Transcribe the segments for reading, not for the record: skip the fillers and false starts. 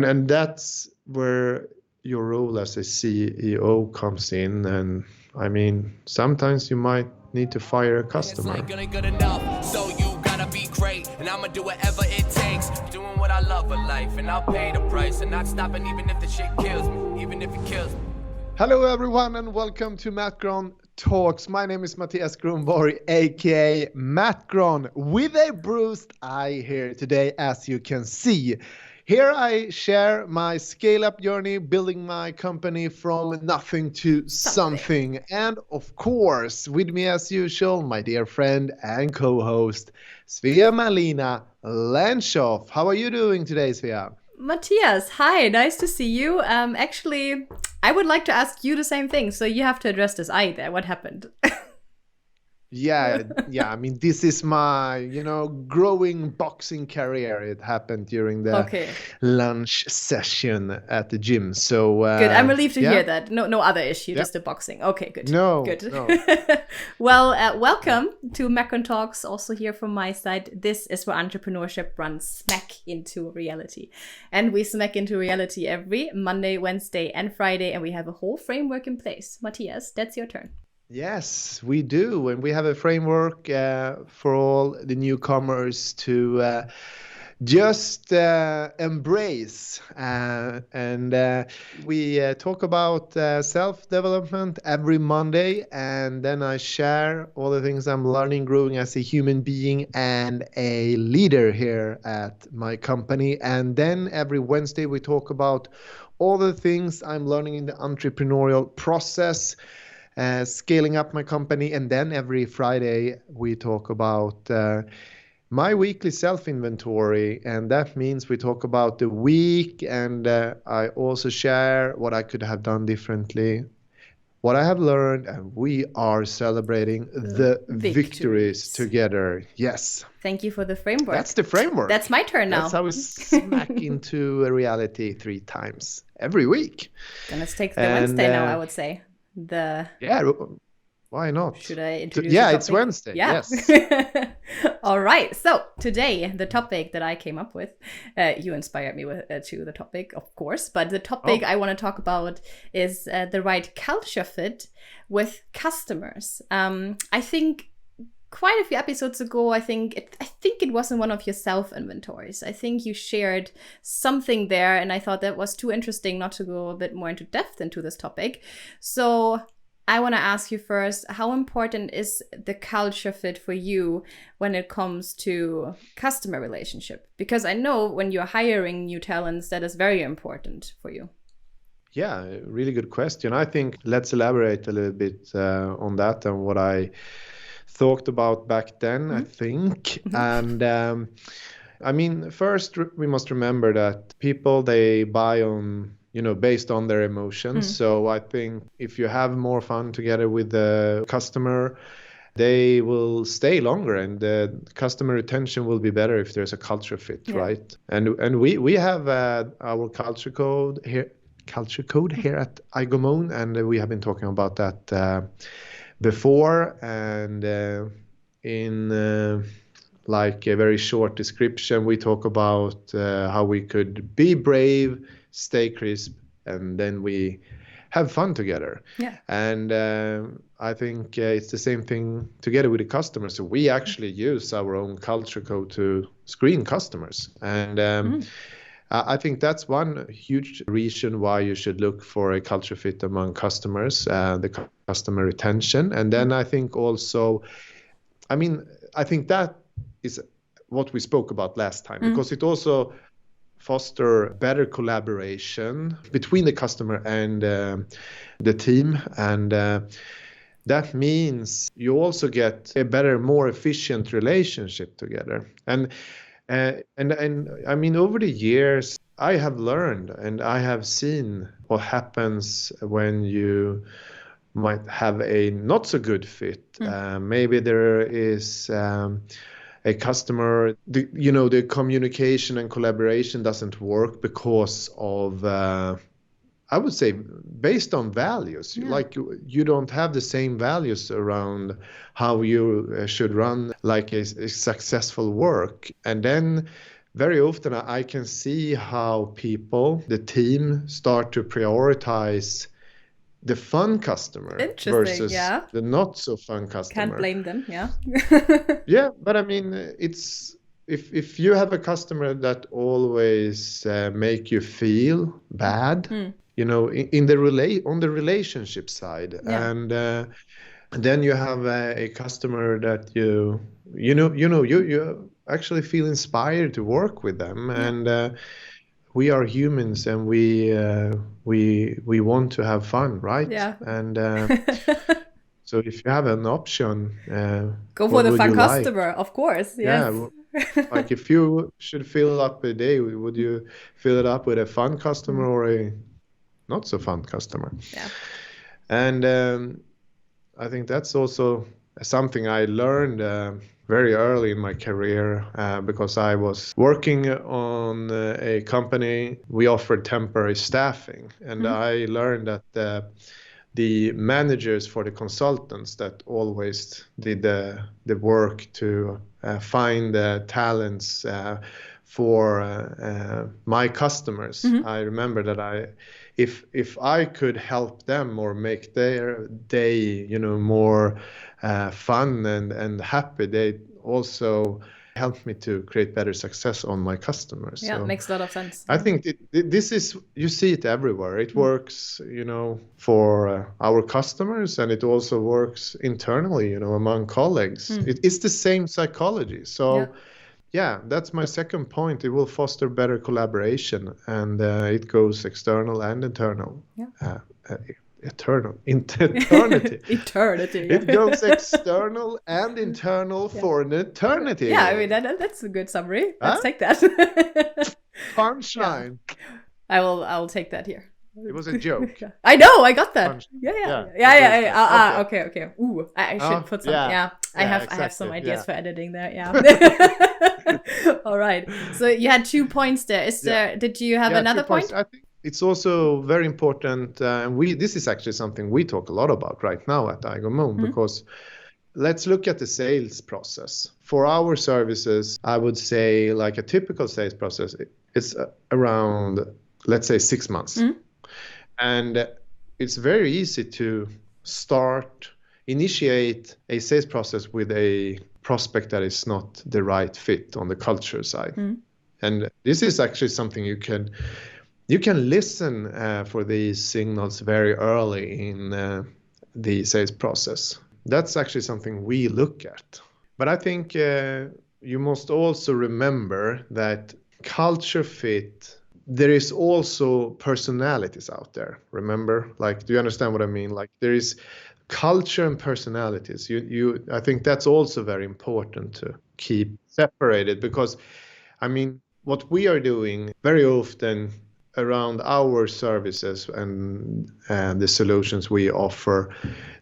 And that's where your role as a CEO comes in. And I mean, sometimes you might need to fire a customer. It's like good enough, so you gotta be great, and I'ma do whatever it takes. Doing what I love for life, and I'll pay the price, and not stopping even if the shit kills me, even if it kills me. Hello everyone and welcome to MattGron Talks. My name is Mattias Gronborg, aka MattGron, with a bruised eye here today, as you can see. Here I share my scale-up journey, building my company from nothing to something. And of course, with me as usual, my dear friend and co-host, Svea-Malina Lenshoff. How are you doing today, Svea? Matthias, hi, nice to see you. Actually, I would like to ask you the same thing, so you have to address this eye there. What happened? Yeah. I mean, this is my, growing boxing career. It happened during the lunch session at the gym. So good. I'm relieved to hear that. No other issue, just the boxing. Okay, good. No. Well, welcome to MattGron Talks. Also here from my side. This is where entrepreneurship runs smack into reality, and we smack into reality every Monday, Wednesday, and Friday, and we have a whole framework in place. Matthias, that's your turn. Yes, we do. And we have a framework for all the newcomers to just embrace. And we talk about self-development every Monday. And then I share all the things I'm learning, growing as a human being and a leader here at my company. And then every Wednesday, we talk about all the things I'm learning in the entrepreneurial process. Scaling up my company. And then every Friday we talk about my weekly self-inventory, and that means we talk about the week, and I also share what I could have done differently, what I have learned, and we are celebrating the victories together. Yes. Thank you for the framework. That's the framework. That's my turn now. That's how we smack into a reality 3 times every week. Then let's take the Wednesday now, I would say. Why not? Should I introduce it's Wednesday. Yeah. Yes. All right. So today, the topic that I came up with, you inspired me with to the topic, of course. But the topic I want to talk about is the right culture fit with customers. I think quite a few episodes ago, I think it was in one of your self-inventories. I think you shared something there, and I thought that was too interesting not to go a bit more into depth into this topic. So I want to ask you first, how important is the culture fit for you when it comes to customer relationship? Because I know when you're hiring new talents, that is very important for you. Yeah, really good question. I think let's elaborate a little bit on that and what I thought about back then, I think. And I mean, first we must remember that people, they buy on, based on their emotions. So I think if you have more fun together with the customer, they will stay longer, and the customer retention will be better if there's a culture fit, right? And we have our culture code here at Igomon, and we have been talking about that before, and in like a very short description, we talk about how we could be brave, stay crisp, and then we have fun together. And I think it's the same thing together with the customers. So we actually use our own culture code to screen customers, and I think that's one huge reason why you should look for a culture fit among customers, the customer retention. And then I think also, I think that is what we spoke about last time, because it also foster better collaboration between the customer and the team. And that means you also get a better, more efficient relationship together. And I mean, over the years, I have learned and I have seen what happens when you might have a not so good fit. Maybe there is a customer, the communication and collaboration doesn't work because of, I would say, based on values. Like you don't have the same values around how you should run like a successful work. And then very often I can see how people, the team, start to prioritize the fun customer Interesting, versus yeah. the not so fun customer. Can't blame them, yeah. Yeah, but I mean, it's if you have a customer that always make you feel bad, you know, in the on the relationship side, Yeah. and then you have a customer that you actually feel inspired to work with them, and we are humans, and we want to have fun, right? Yeah. And so if you have an option, Go for what the would fun you like? customer, of course. Yes. Yeah, like if you should fill up a day, would you fill it up with a fun customer or a not so fun customer? Yeah. And I think that's also something I learned very early in my career because I was working on a company. We offered temporary staffing, and I learned that the managers for the consultants that always did the work to find the talents for my customers. I remember that if I could help them or make their day, you know, more fun and happy, they also helped me to create better success on my customers. Yeah, So makes a lot of sense. I think this is, you see it everywhere. It works, you know, for our customers, and it also works internally, you know, among colleagues. It's the same psychology. So yeah, that's my second point. It will foster better collaboration, and it goes external and internal. Yeah. Eternity. Eternity. It goes external and internal for an eternity. Yeah, I mean that's a good summary. Let's Huh? take that. Punchline. I will take that here. It was a joke. I know, I got that. Punch. Yeah. Okay. Ooh, I should put some. Yeah, I have some ideas for editing there. Yeah. All right. So you had 2 points there. Did you have another point? I think it's also very important. This is actually something we talk a lot about right now at Moon, because let's look at the sales process. For our services, I would say like a typical sales process, it's around, let's say, 6 months. And it's very easy to initiate a sales process with a prospect that is not the right fit on the culture side. And this is actually something you can listen for these signals very early in the sales process. That's actually something we look at. But I think you must also remember that culture fit, there is also personalities out there. Remember, like, do you understand what I mean? Like, there is culture and personalities. I think that's also very important to keep separated, because, I mean, what we are doing very often around our services and the solutions we offer,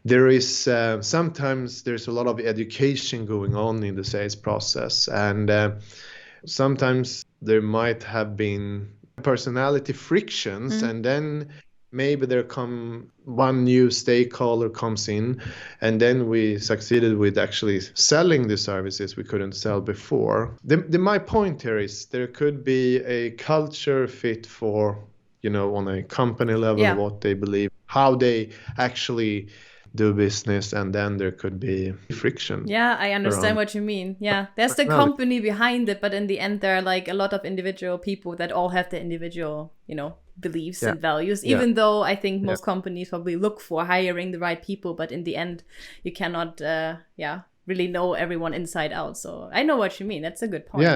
there is sometimes there's a lot of education going on in the sales process, and sometimes there might have been personality frictions, and then maybe one new stakeholder comes in, and then we succeeded with actually selling the services we couldn't sell before. My point here is there could be a culture fit for, you know, on a company level, what they believe, how they actually do business, and then there could be friction. Yeah, I understand what you mean. Yeah, there's the company behind it, but in the end there are like a lot of individual people that all have the individual, you know, beliefs and values, even though I think most companies probably look for hiring the right people, but in the end you cannot really know everyone inside out. So I know what you mean. That's a good point.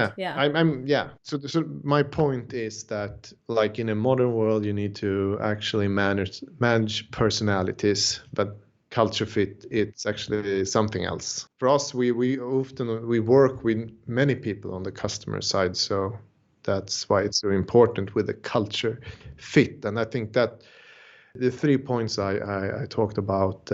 So my point is that, like, in a modern world, you need to actually manage personalities, but culture fit, it's actually something else. For us, we often work with many people on the customer side, so that's why it's so important with the culture fit. And I think that the 3 points I talked about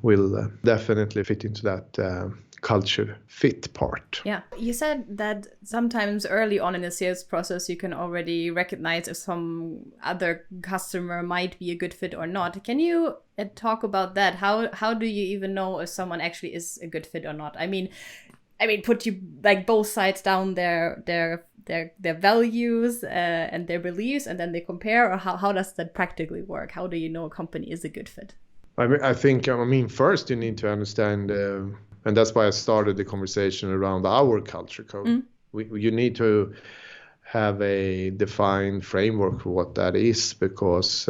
will definitely fit into that culture fit part. Yeah, you said that sometimes early on in the sales process you can already recognize if some other customer might be a good fit or not. Can you talk about that? How do you even know if someone actually is a good fit or not? I mean, put you like both sides down their their values and their beliefs, and then they compare, or how does that practically work? How do you know a company is a good fit? I think first you need to understand, and that's why I started the conversation around our culture code. You need to have a defined framework for what that is, because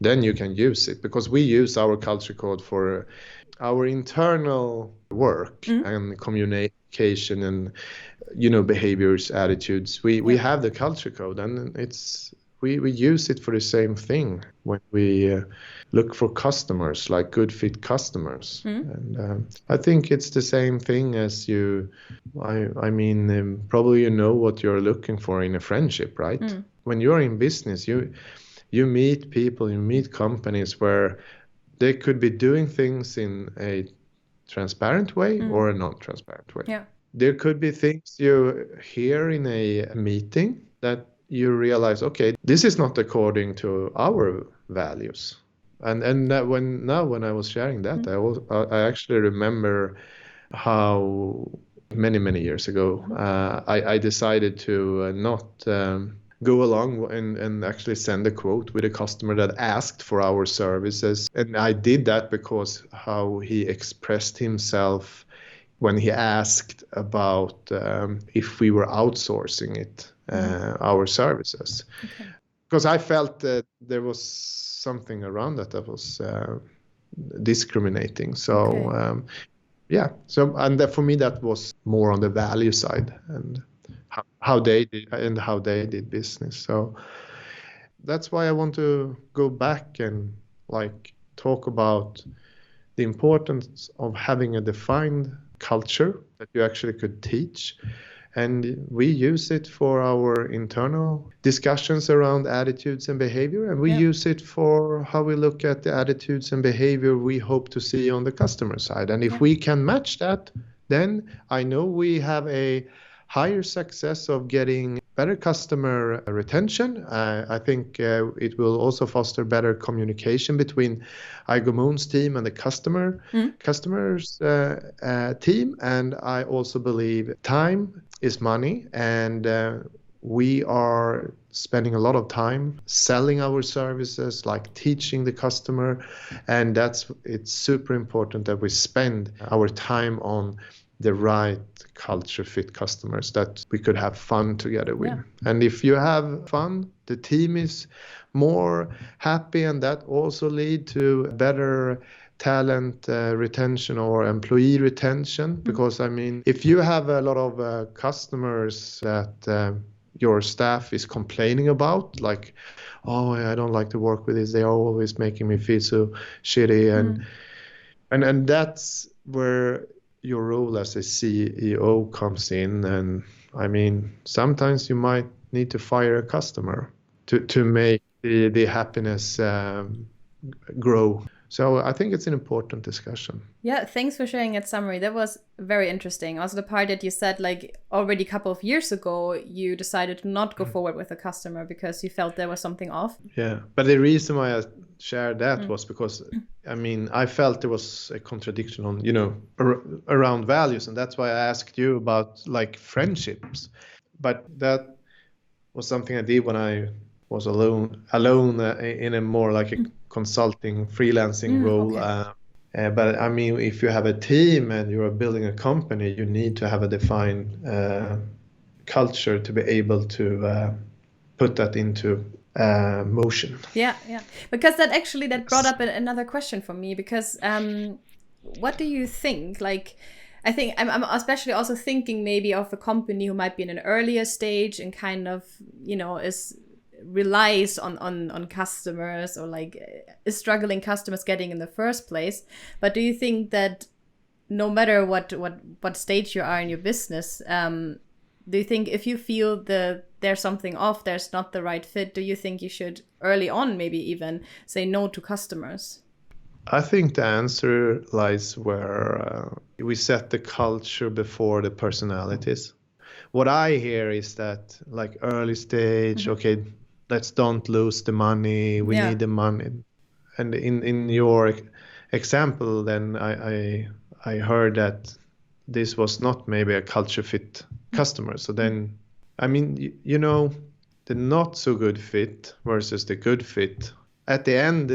then you can use it. Because we use our culture code for our internal work and communication and behaviors, attitudes. We have the culture code, and we use it for the same thing when we look for customers, like good fit customers. And I think it's the same thing as probably you know what you're looking for in a friendship, right? When you're in business, you meet people, you meet companies where they could be doing things in a transparent way or a non-transparent way. Yeah. There could be things you hear in a meeting that you realize, okay, this is not according to our values. And when I was sharing that, I actually remember how many years ago I decided to not go along and actually send a quote with a customer that asked for our services. And I did that because how he expressed himself when he asked about if we were outsourcing it, our services. Okay. Because I felt that there was something around that was discriminating. So, for me, that was more on the value side and how they did business. So that's why I want to go back and talk about the importance of having a defined culture that you actually could teach. And we use it for our internal discussions around attitudes and behavior. And we use it for how we look at the attitudes and behavior we hope to see on the customer side. And if we can match that, then I know we have a higher success of getting better customer retention. I think it will also foster better communication between Igomoon's team and the customers team. And I also believe time is money, and we are spending a lot of time selling our services, like teaching the customer, and it's super important that we spend our time on the right culture fit customers that we could have fun together with. And if you have fun, the team is more happy, and that also lead to better talent retention or employee retention. Because if you have a lot of customers that your staff is complaining about, like, oh, I don't like to work with this, they are always making me feel so shitty, and that's where your role as a CEO comes in. And sometimes you might need to fire a customer to make the happiness grow. So I think it's an important discussion. Yeah, thanks for sharing that summary. That was very interesting. Also the part that you said, like, already a couple of years ago, you decided to not go forward with a customer because you felt there was something off. Yeah, but the reason why I shared that was because, I felt there was a contradiction on, around values. And that's why I asked you about, like, friendships. But that was something I did when I was alone in a more like a consulting, freelancing role. Okay. But if you have a team and you are building a company, you need to have a defined culture to be able to put that into motion. Yeah. Because that brought up another question for me. Because what do you think? Like, I think I'm especially also thinking maybe of a company who might be in an earlier stage and kind of, relies on customers, or like is struggling customers getting in the first place. But do you think that no matter what stage you are in your business, do you think if you feel there's something off, there's not the right fit, do you think you should early on maybe even say no to customers? I think the answer lies where we set the culture before the personalities. What I hear is that, like, early stage, okay, let's don't lose the money. We need the money. And in your example, then I heard that this was not maybe a culture fit customer. So then I mean, you know, the not so good fit versus the good fit. At the end,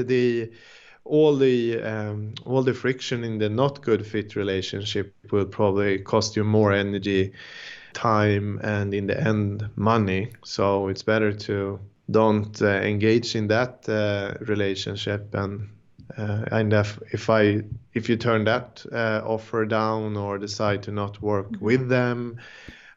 all the friction in the not good fit relationship will probably cost you more energy, time, and in the end, money. So it's better to don't engage in that relationship. And if you turn that offer down or decide to not work with them,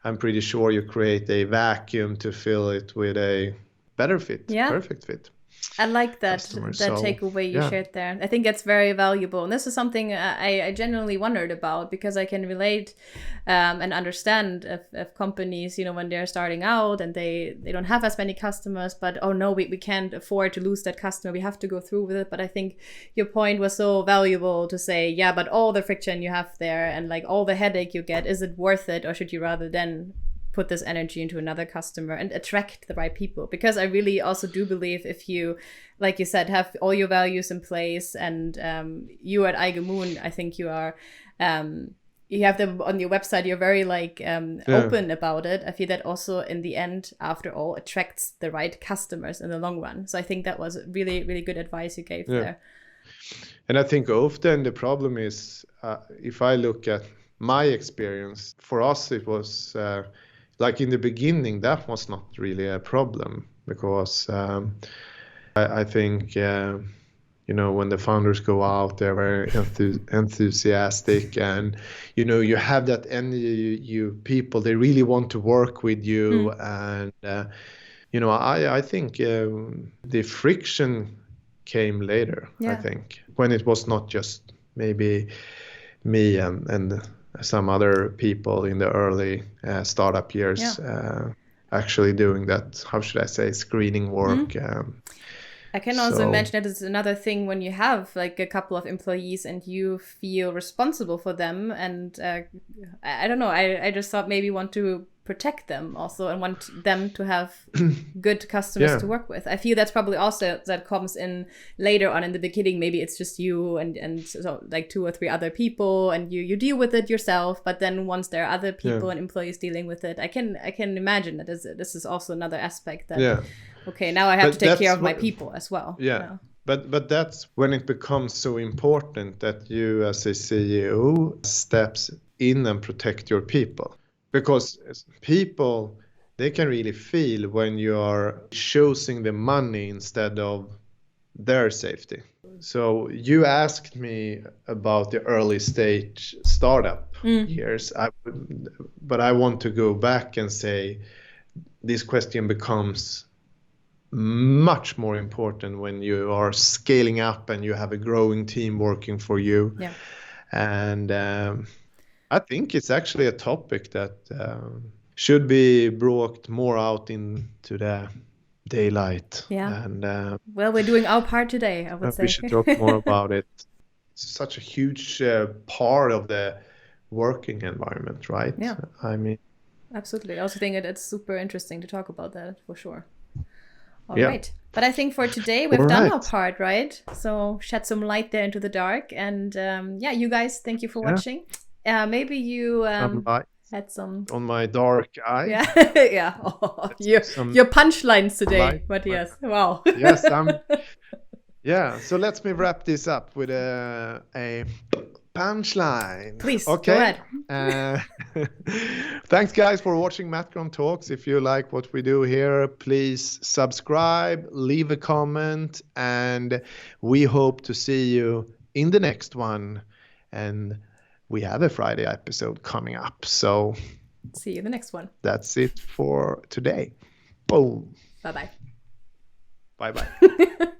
I'm pretty sure you create a vacuum to fill it with a better fit, perfect fit. I like that So, takeaway you shared there. I think it's very valuable. And this is something I genuinely wondered about, because I can relate and understand if companies, you know, when they're starting out and they don't have as many customers, but oh no, we can't afford to lose that customer. We have to go through with it. But I think your point was so valuable to say, yeah, but all the friction you have there and like all the headache you get, is it worth it? Or should you rather then put this energy into another customer and attract the right people? Because I really also do believe if you, like you said, have all your values in place, and you at Eigen Moon, I think you are, you have them on your website, you're very like open about it. I feel that also in the end, after all, attracts the right customers in the long run. So I think that was really, really good advice you gave there. And I think often the problem is, if I look at my experience, for us, it was like in the beginning, that was not really a problem, because I think, you know, when the founders go out, they're very enthusiastic, and, you know, you have that energy, people, they really want to work with you. And, you know, I think the friction came later, I think, when it was not just maybe me and some other people in the early startup years actually doing that, how should I say, screening work. I can also imagine that it's another thing when you have like a couple of employees and you feel responsible for them. And I don't know, I just thought maybe want to protect them also and want them to have good customers to work with. I feel that's probably also that comes in later on. In the beginning, maybe it's just you and so like 2 or 3 other people, and you deal with it yourself. But then once there are other people and employees dealing with it, I can imagine that this is also another aspect that okay, now I have to take care of my people as well. But that's when it becomes so important that you as a CEO steps in and protect your people. Because people, they can really feel when you are choosing the money instead of their safety. So you asked me about the early stage startup years, but I want to go back and say this question becomes much more important when you are scaling up and you have a growing team working for you. And I think it's actually a topic that should be brought more out into the daylight. And well, we're doing our part today, I would say. We should talk more about it. It's such a huge part of the working environment, right? I mean, absolutely. I also think it's super interesting to talk about that for sure. All right. But I think for today, we've done our part, right? So shed some light there into the dark. And you guys, thank you for watching. Maybe you had some on my dark eye. Oh, your punchlines today, Mattias. Wow. Yes, so let me wrap this up with a punchline. Please, go ahead. Thanks, guys, for watching MattGron Talks. If you like what we do here, please subscribe, leave a comment, and we hope to see you in the next one. And we have a Friday episode coming up. So see you in the next one. That's it for today. Boom. Bye-bye. Bye-bye.